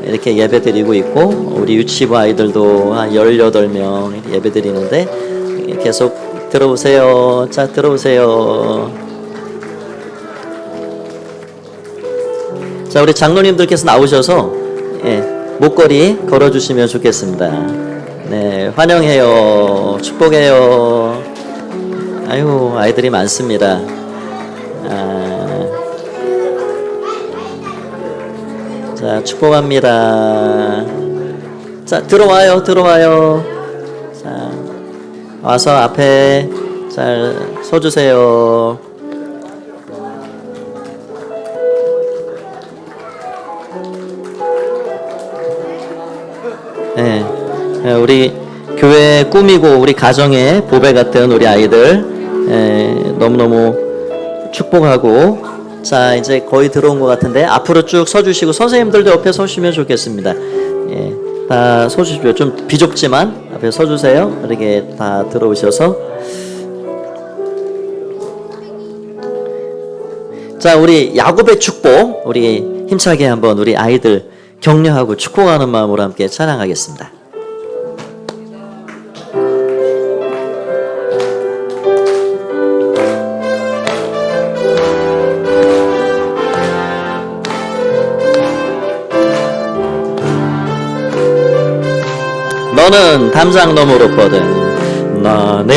이렇게 예배드리고 있고, 우리 유치부 아이들도 한 18명 예배드리는데 계속 들어오세요. 자, 들어오세요. 자, 우리 장로님들께서 나오셔서 목걸이 걸어주시면 좋겠습니다. 네, 환영해요. 축복해요. 아유, 아이들이 많습니다. 자, 축복합니다. 자, 들어와요. 자, 와서 앞에 잘 서주세요. 네, 우리 교회 꾸미고 우리 가정의 보배 같은 우리 아이들 너무너무 축복하고, 자, 이제 거의 들어온 것 같은데 앞으로 쭉 서주시고 선생님들도 옆에 서주시면 좋겠습니다. 예, 다 서주십시오. 좀 비좁지만 앞에 서주세요. 이렇게 다 들어오셔서. 자, 우리 야곱의 축복, 우리 힘차게 한번 우리 아이들 격려하고 축복하는 마음으로 함께 찬양하겠습니다. 너는 담장 너머로 뻗은, 너는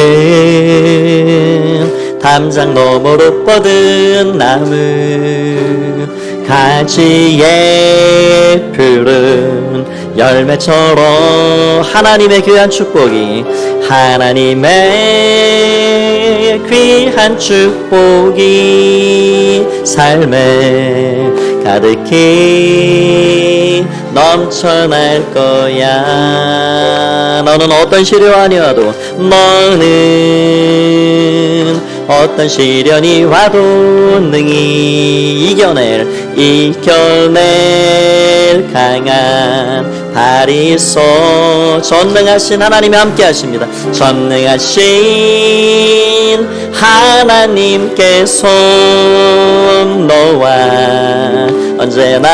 담장 너머로 뻗은 나무, 가지에 푸른 열매처럼 하나님의 귀한 축복이, 하나님의 귀한 축복이 삶에 가득히 넘쳐날 거야. 너는 어떤 시련이 와도, 너는 어떤 시련이 와도 능히 이겨낼 강한 발이 있어. 전능하신 하나님이 함께 하십니다. 전능하신 하나님께서 너와 언제나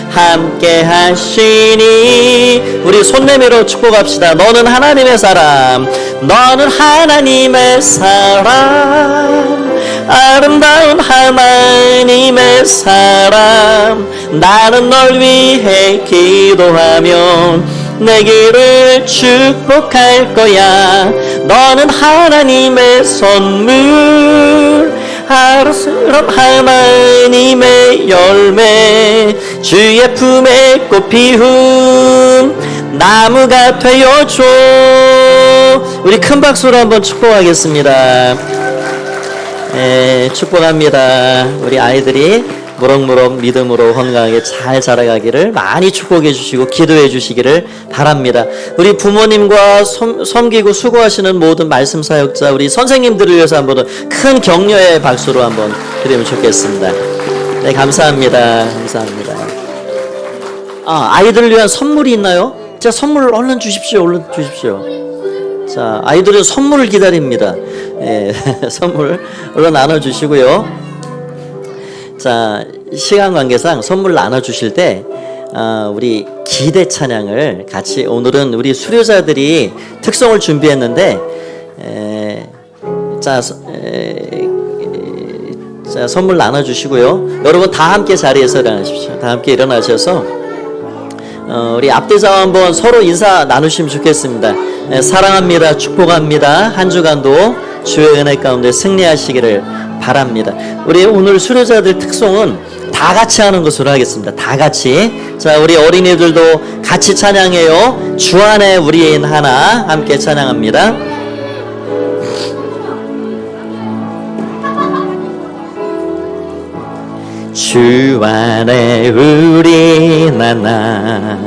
함께 하시니. 우리 손 내밀어 축복합시다. 너는 하나님의 사람, 너는 하나님의 사람, 아름다운 하나님의 사람. 나는 널 위해 기도하며 내 길을 축복할 거야. 너는 하나님의 선물, 아름다운 하나님의 열매, 주의 품에 꽃 피운 나무가 되어줘. 우리 큰 박수로 한번 축복하겠습니다. 네, 축복합니다. 우리 아이들이 무럭무럭 믿음으로 건강하게 잘 자라가기를 많이 축복해 주시고 기도해 주시기를 바랍니다. 우리 부모님과 섬기고 수고하시는 모든 말씀 사역자, 우리 선생님들을 위해서 한번 큰 격려의 박수로 한번 드리면 좋겠습니다. 네, 감사합니다. 감사합니다. 아이들을 위한 선물이 있나요? 자, 선물 얼른 주십시오. 얼른 주십시오. 자, 아이들은 선물을 기다립니다. 예, 선물 얼른 나눠주시고요. 자, 시간 관계상 선물 나눠주실 때 우리 기대 찬양을 같이, 오늘은 우리 수료자들이 특성을 준비했는데 자, 선물 나눠주시고요. 여러분 다 함께 자리에서 일어나십시오. 다 함께 일어나셔서 우리 앞뒤좌우 한번 서로 인사 나누시면 좋겠습니다. 사랑합니다. 축복합니다. 한 주간도 주의 은혜 가운데 승리하시기를 바랍니다. 우리 오늘 수료자들 특송은 다 같이 하는 것으로 하겠습니다. 다 같이. 자, 우리 어린이들도 같이 찬양해요. 주 안에 우리인 하나 함께 찬양합니다. 주 안에 우린 하나,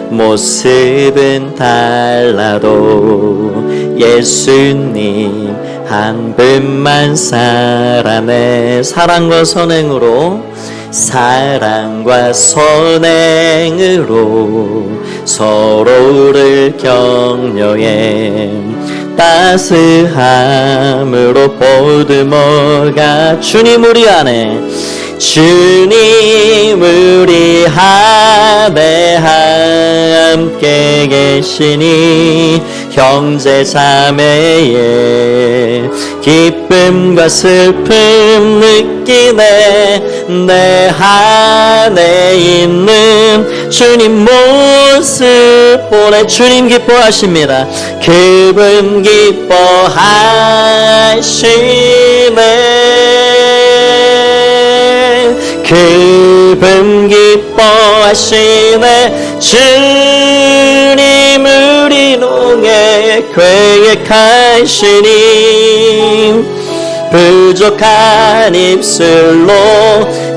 모습은 달라도 예수님 한 분만 사랑해. 사랑과 선행으로, 사랑과 선행으로 서로를 격려해. 따스함으로 보듬어가. 주님 우리 안에, 주님 우리 안에 함께 계시니 형제 자매의 기쁨 기쁨과 슬픔 느끼네. 내 안에 있는 주님 모습 보내. 주님 기뻐하십니다. 기쁨 기뻐하시네. 기쁨 기뻐하시네. 주님 우리 농에 계획하시니 부족한 입술로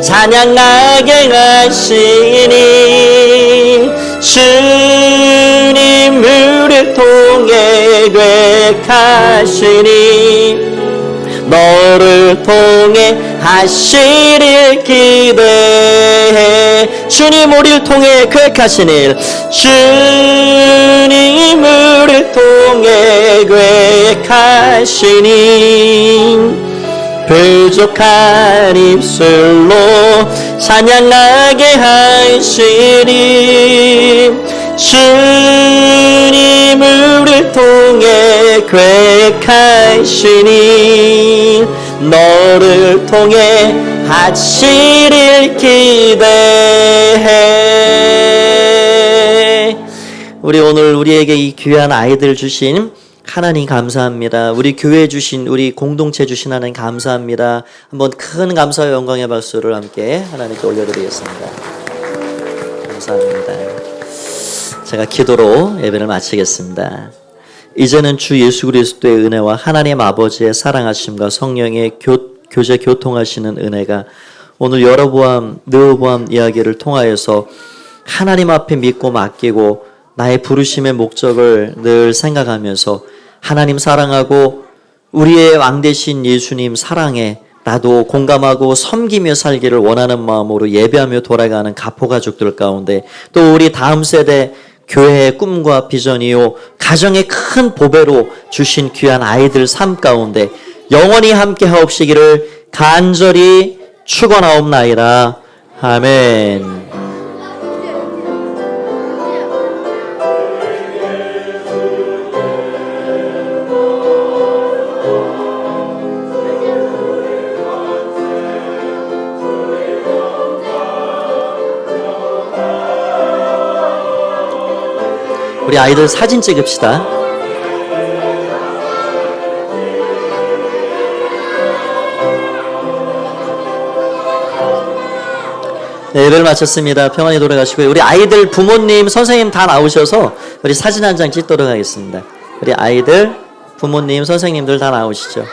찬양하게 하시니 주님 우리를 통해 계획하시니 너를 통해 하시릴 기대해. 주님 우리를 통해 계획하신 일, 주님 우리를 통해 계획하시니 부족한 입술로 찬양하게 하시니 주님 우리를 통해 계획하시니 너를 통해 하시릴 기대해. 우리 오늘 우리에게 이 귀한 아이들 주신 하나님 감사합니다. 우리 교회 주신, 우리 공동체 주신 하나님 감사합니다. 한번 큰 감사와 영광의 박수를 함께 하나님께 올려드리겠습니다. 감사합니다. 제가 기도로 예배를 마치겠습니다. 이제는 주 예수 그리스도의 은혜와 하나님 아버지의 사랑하심과 성령의 교제 교통하시는 은혜가 오늘 여러보암, 느보암 이야기를 통하여서 하나님 앞에 믿고 맡기고 나의 부르심의 목적을 늘 생각하면서 하나님 사랑하고 우리의 왕 되신 예수님 사랑에 나도 공감하고 섬기며 살기를 원하는 마음으로 예배하며 돌아가는 가포 가족들 가운데 또 우리 다음 세대 교회의 꿈과 비전이요 가정의 큰 보배로 주신 귀한 아이들 삶 가운데 영원히 함께 하옵시기를 간절히 축원하옵나이다. 아멘. 우리 아이들 사진 찍읍시다. 네, 예배를 마쳤습니다. 평안히 돌아가시고요. 우리 아이들 부모님, 선생님 다 나오셔서 우리 사진 한 장 찍도록 하겠습니다. 우리 아이들, 부모님, 선생님들 다 나오시죠.